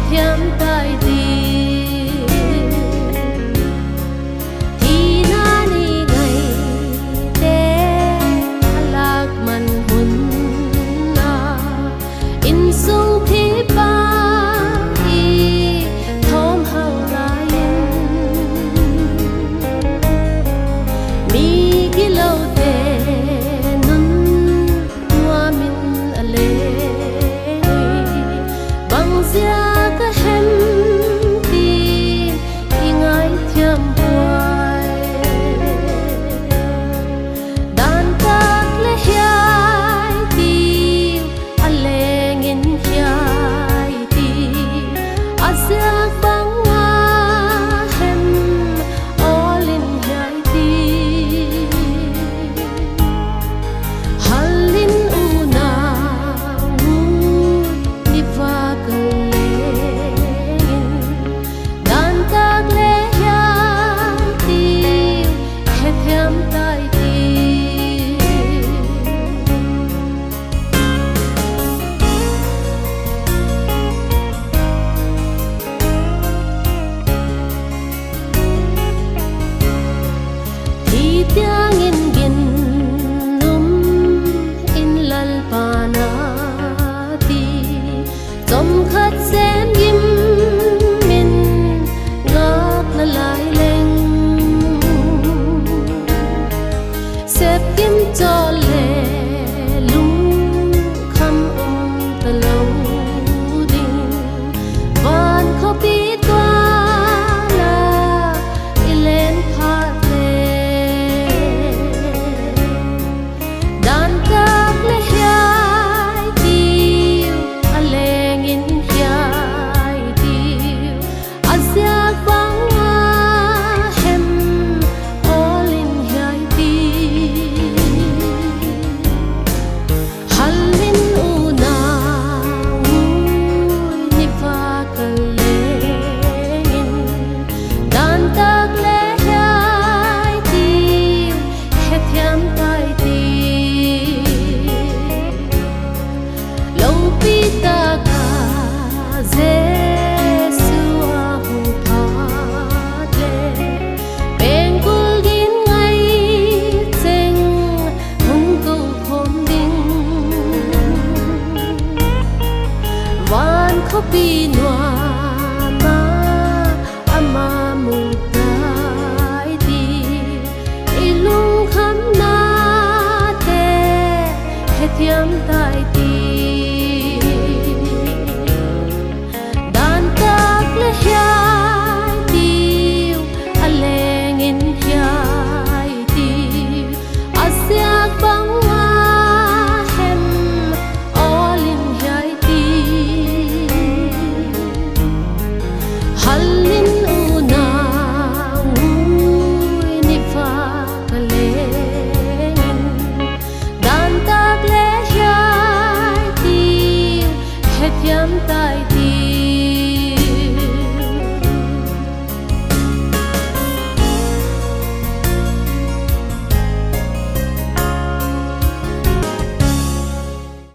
thiam tai đi thì na ni ngày te lạc man hun na in sung thi ba i thom hau lai mi ki lo te nun wa min ale bang sia tiếng in gin num in lal pana ti som khat sem gim min ngak na lai leng sep kim cho le lung kham ta lo ding van kho pi toa la ilen pha pi noa ma ama mu tai ti ilung kham na te he thiam tai ti dan tak le hiai ti aleng in hiai ti asyak bang thiam tai